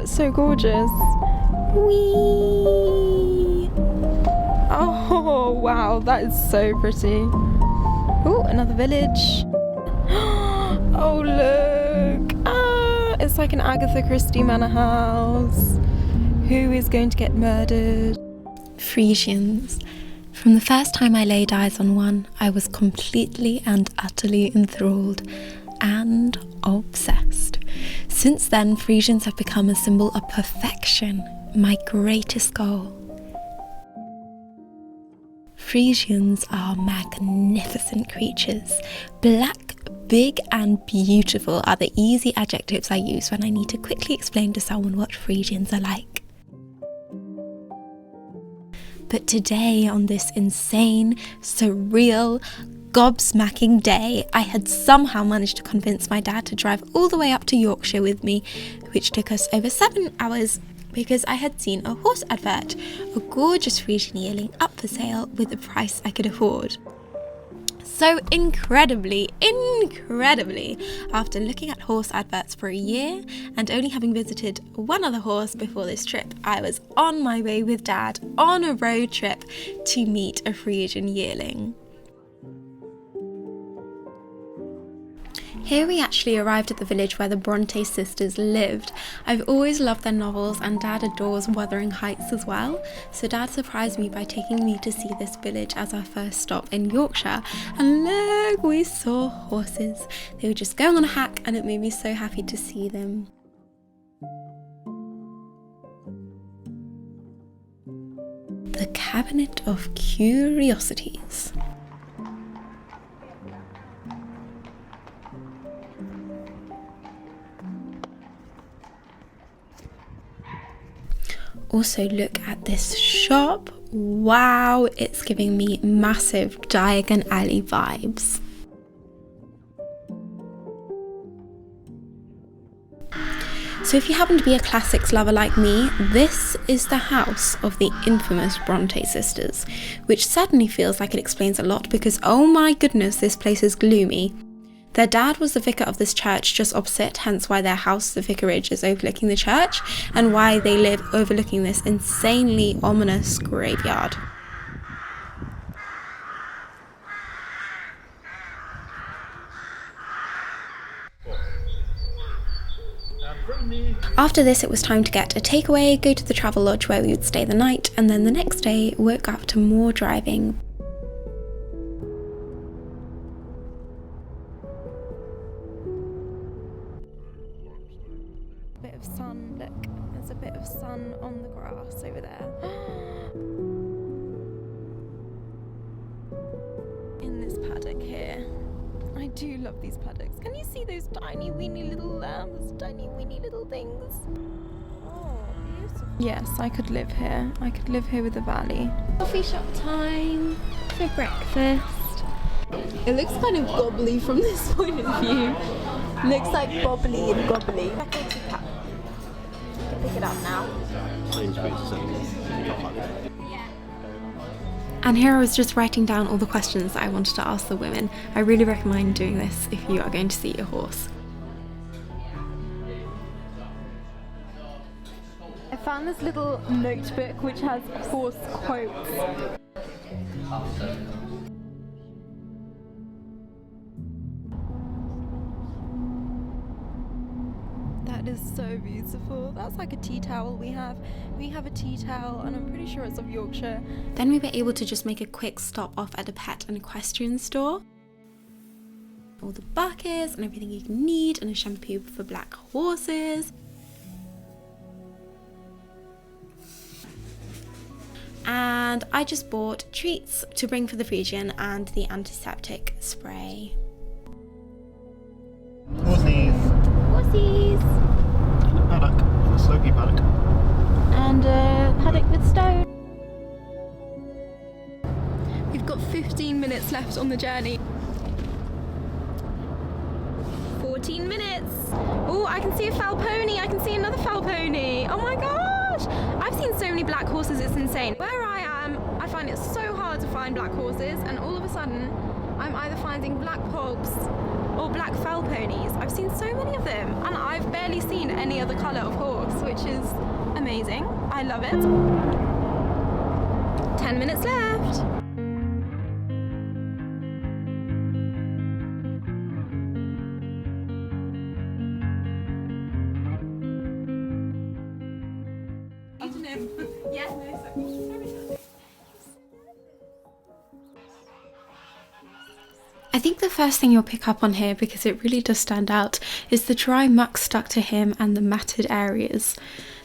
it's so gorgeous. Whee! Oh, wow, that is so pretty. Oh, another village. Oh, look. It's like an Agatha Christie manor house. Who is going to get murdered? Friesians. From the first time I laid eyes on one, I was completely and utterly enthralled and obsessed. Since then, Friesians have become a symbol of perfection, my greatest goal. Friesians are magnificent creatures. Black, big and beautiful are the easy adjectives I use when I need to quickly explain to someone what Friesians are like. But today, on this insane, surreal, gobsmacking day, I had somehow managed to convince my dad to drive all the way up to Yorkshire with me, which took us over 7 hours because I had seen a horse advert, a gorgeous Friesian Yearling up for sale with a price I could afford. So incredibly, after looking at horse adverts for a year and only having visited one other horse before this trip, I was on my way with Dad on a road trip to meet a Friesian Yearling. Here we actually arrived at the village where the Brontë sisters lived. I've always loved their novels and Dad adores Wuthering Heights as well, so Dad surprised me by taking me to see this village as our first stop in Yorkshire, and look, we saw horses. They were just going on a hack and it made me so happy to see them. The Cabinet of Curiosities. Also, look at this shop. Wow, it's giving me massive Diagon Alley vibes. So if you happen to be a classics lover like me, this is the house of the infamous Brontë sisters, which certainly feels like it explains a lot because oh my goodness, this place is gloomy. Their dad was the vicar of this church just opposite, hence why their house, the vicarage, is overlooking the church, and why they live overlooking this insanely ominous graveyard. After this, it was time to get a takeaway, go to the travel lodge where we would stay the night, and then the next day woke up to more driving. Bit of sun, look, there's a bit of sun on the grass over there. In this paddock here. I do love these paddocks. Can you see those tiny weeny little lambs, tiny weeny little things? Oh, beautiful. Yes, I could live here. I could live here with the valley. Coffee shop time for breakfast. It looks kind of gobbly from this point of view. Looks like bobbly and gobbly. Cup. You can pick it up now. And here I was just writing down all the questions that I wanted to ask the women. I really recommend doing this if you are going to see a horse. I found this little notebook which has horse quotes. That is so beautiful. That's like a tea towel we have. We have a tea towel and I'm pretty sure it's of Yorkshire. Then we were able to just make a quick stop off at a pet and equestrian store. All the buckets and everything you can need, and a shampoo for black horses. And I just bought treats to bring for the Friesian and the antiseptic spray. Horsies. Horsies. And a paddock, a slopey paddock. And a paddock with stone. We've got 15 minutes left on the journey. 14 minutes. Oh, I can see a foal pony. I can see another foal pony. Oh my gosh. I've seen so many black horses, it's insane. Where I am, I find it so hard to find black horses, and all of a sudden, I'm either finding black pugs or black fell ponies. I've seen so many of them, and I've barely seen any other colour of horse, which is amazing. I love it. 10 minutes left. I think the first thing you'll pick up on here, because it really does stand out, is the dry muck stuck to him and the matted areas.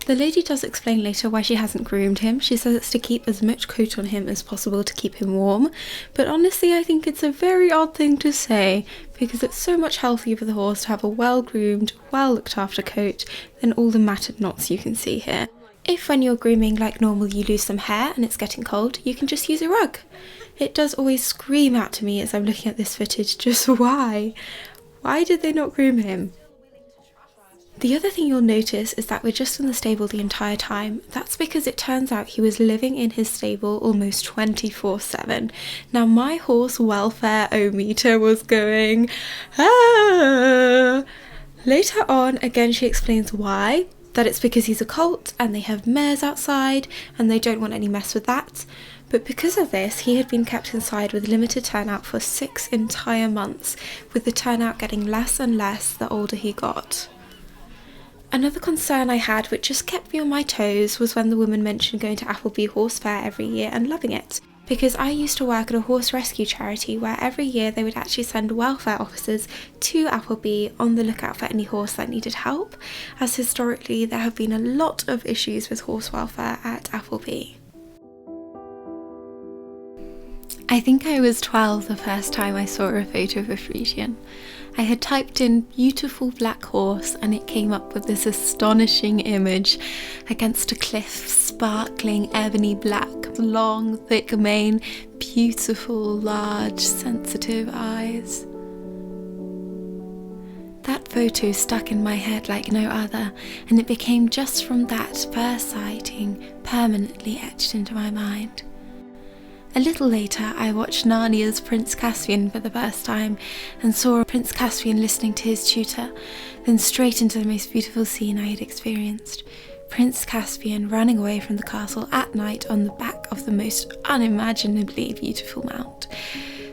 The lady does explain later why she hasn't groomed him. She says it's to keep as much coat on him as possible to keep him warm, but honestly I think it's a very odd thing to say, because it's so much healthier for the horse to have a well groomed, well looked after coat than all the matted knots you can see here. If when you're grooming like normal you lose some hair and it's getting cold, you can just use a rug. It does always scream out to me as I'm looking at this footage, just why? Why did they not groom him? The other thing you'll notice is that we're just in the stable the entire time. That's because it turns out he was living in his stable almost 24/7. Now my horse welfare-o-meter was going, ah! Later on, again she explains why. That it's because he's a colt and they have mares outside and they don't want any mess with that. But because of this, he had been kept inside with limited turnout for 6 entire months, with the turnout getting less and less the older he got. Another concern I had, which just kept me on my toes, was when the woman mentioned going to Appleby Horse Fair every year and loving it. Because I used to work at a horse rescue charity where every year they would actually send welfare officers to Appleby on the lookout for any horse that needed help, as historically there have been a lot of issues with horse welfare at Appleby. I think I was 12 the first time I saw a photo of a Friesian. I had typed in beautiful black horse and it came up with this astonishing image against a cliff, sparkling ebony black, long thick mane, beautiful large sensitive eyes. That photo stuck in my head like no other, and it became just from that first sighting permanently etched into my mind. A little later, I watched Narnia's Prince Caspian for the first time and saw Prince Caspian listening to his tutor, then straight into the most beautiful scene I had experienced. Prince Caspian running away from the castle at night on the back of the most unimaginably beautiful mount.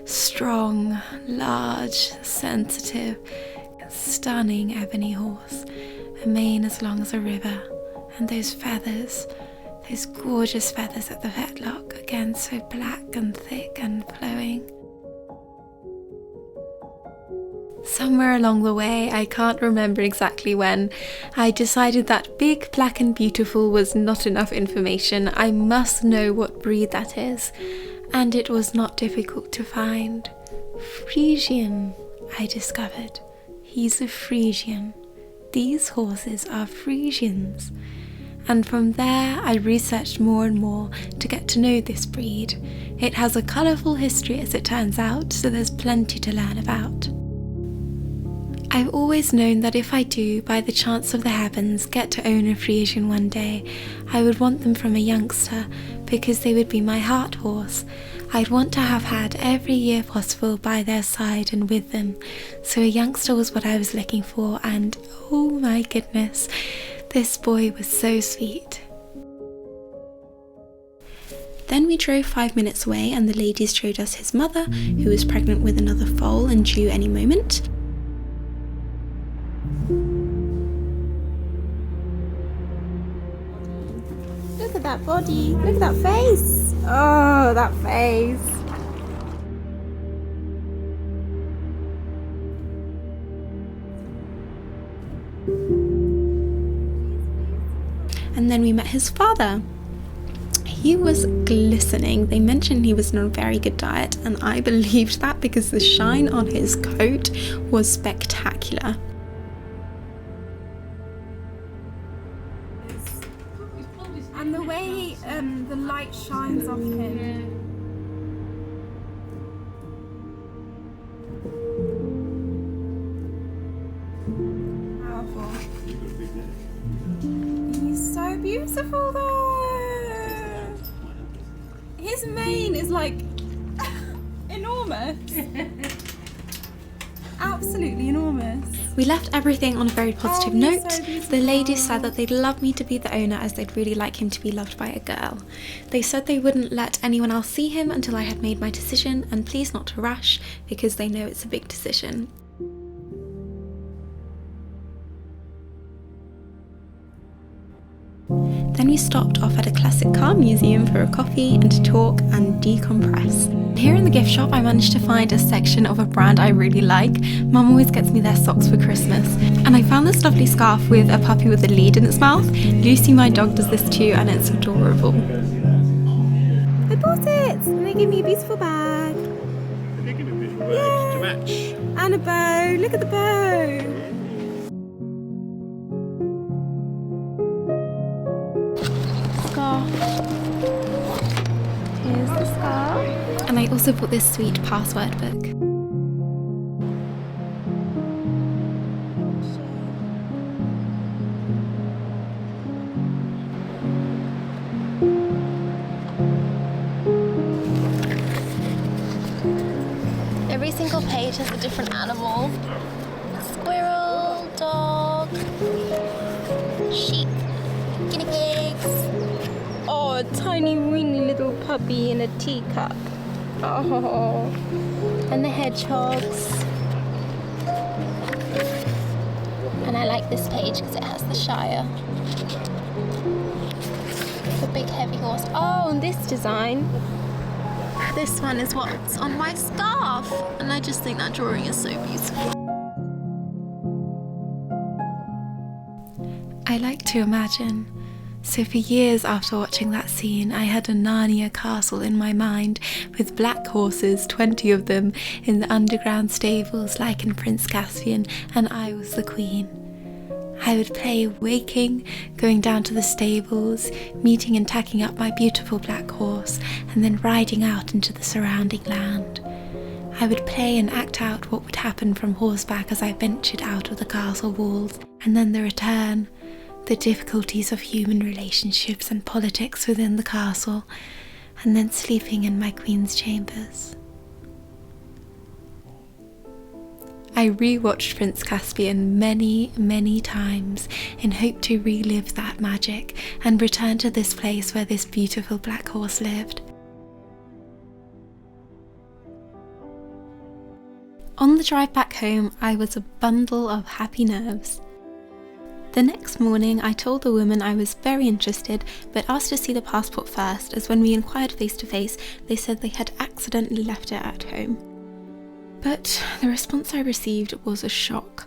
Strong, large, sensitive, stunning ebony horse, a mane as long as a river, and those feathers, those gorgeous feathers at the fetlock, again so black and thick and flowing. Somewhere along the way, I can't remember exactly when, I decided that big, black and beautiful was not enough information. I must know what breed that is, and it was not difficult to find. Friesian, I discovered. He's a Friesian. These horses are Friesians. And from there I researched more and more to get to know this breed. It has a colourful history as it turns out, so there's plenty to learn about. I've always known that if I do, by the chance of the heavens, get to own a Friesian one day, I would want them from a youngster, because they would be my heart horse. I'd want to have had every year possible by their side and with them. So a youngster was what I was looking for, and oh my goodness, this boy was so sweet. Then we drove 5 minutes away and the ladies showed us his mother, who was pregnant with another foal and due any moment. Look at that body, look at that face. Oh, that face. And then we met his father. He was glistening. They mentioned he was on a very good diet, and I believed that because the shine on his coat was spectacular. And the way the light shines off him. Powerful. He's so beautiful though. His mane is like enormous. absolutely enormous. We left everything on a very positive note. The ladies said that they'd love me to be the owner as they'd really like him to be loved by a girl. They said they wouldn't let anyone else see him until I had made my decision, and please not to rush because they know it's a big decision. Then we stopped off at a classic car museum for a coffee and to talk and decompress. Here in the gift shop I managed to find a section of a brand I really like. Mum always gets me their socks for Christmas. And I found this lovely scarf with a puppy with a lead in its mouth. Lucy, my dog, does this too and it's adorable. I bought it! And they gave me a beautiful bag. They give me a beautiful bag to match. And a bow. Look at the bow. Here's the scarf. And I also bought this sweet password book. Every single page has a different animal. Squirrel, dog, sheep, guinea pigs. Oh, a tiny weeny little puppy in a teacup. Oh. And the hedgehogs. And I like this page because it has the Shire. The big heavy horse. Oh, and this design. This one is what's on my scarf. And I just think that drawing is so beautiful. I like to imagine. So for years after watching that scene, I had a Narnia castle in my mind with black horses, 20 of them, in the underground stables like in Prince Caspian, and I was the queen. I would play waking, going down to the stables, meeting and tacking up my beautiful black horse, and then riding out into the surrounding land. I would play and act out what would happen from horseback as I ventured out of the castle walls, and then the return. The difficulties of human relationships and politics within the castle, and then sleeping in my queen's chambers. I rewatched Prince Caspian many, many times in hope to relive that magic and return to this place where this beautiful black horse lived. On the drive back home, I was a bundle of happy nerves. The next morning, I told the woman I was very interested, but asked to see the passport first, as when we inquired face to face, they said they had accidentally left it at home. But the response I received was a shock.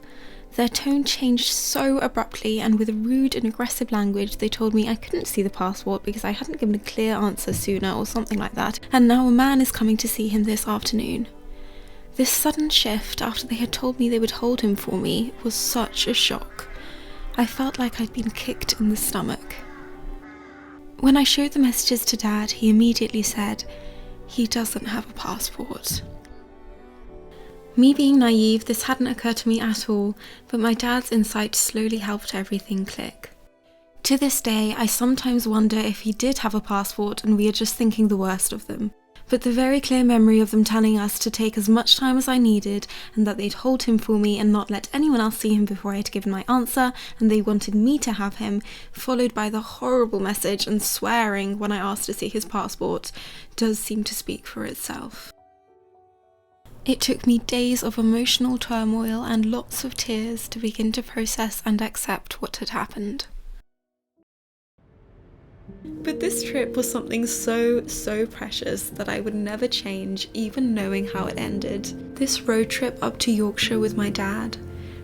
Their tone changed so abruptly, and with rude and aggressive language, they told me I couldn't see the passport because I hadn't given a clear answer sooner or something like that, and now a man is coming to see him this afternoon. This sudden shift after they had told me they would hold him for me was such a shock. I felt like I'd been kicked in the stomach. When I showed the messages to Dad, he immediately said, he doesn't have a passport. Me being naive, this hadn't occurred to me at all, but my dad's insight slowly helped everything click. To this day, I sometimes wonder if he did have a passport and we are just thinking the worst of them. But the very clear memory of them telling us to take as much time as I needed and that they'd hold him for me and not let anyone else see him before I had given my answer, and they wanted me to have him, followed by the horrible message and swearing when I asked to see his passport, does seem to speak for itself. It took me days of emotional turmoil and lots of tears to begin to process and accept what had happened. But this trip was something so precious that I would never change, even knowing how it ended. This road trip up to Yorkshire with my dad,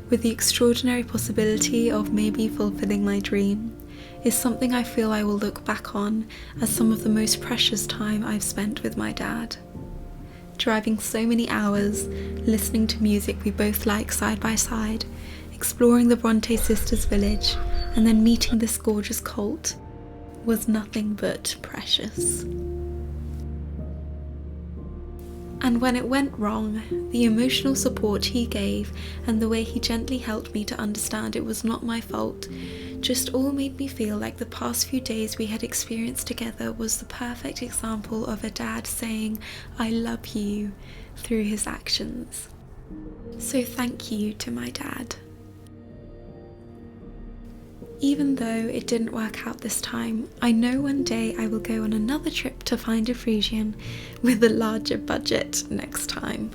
with the extraordinary possibility of maybe fulfilling my dream, is something I feel I will look back on as some of the most precious time I've spent with my dad. Driving so many hours, listening to music we both like side by side, exploring the Brontë sisters' village, and then meeting this gorgeous colt, was nothing but precious. And when it went wrong, the emotional support he gave and the way he gently helped me to understand it was not my fault just all made me feel like the past few days we had experienced together was the perfect example of a dad saying, "I love you," through his actions. So thank you to my dad. Even though it didn't work out this time, I know one day I will go on another trip to find a Friesian with a larger budget next time.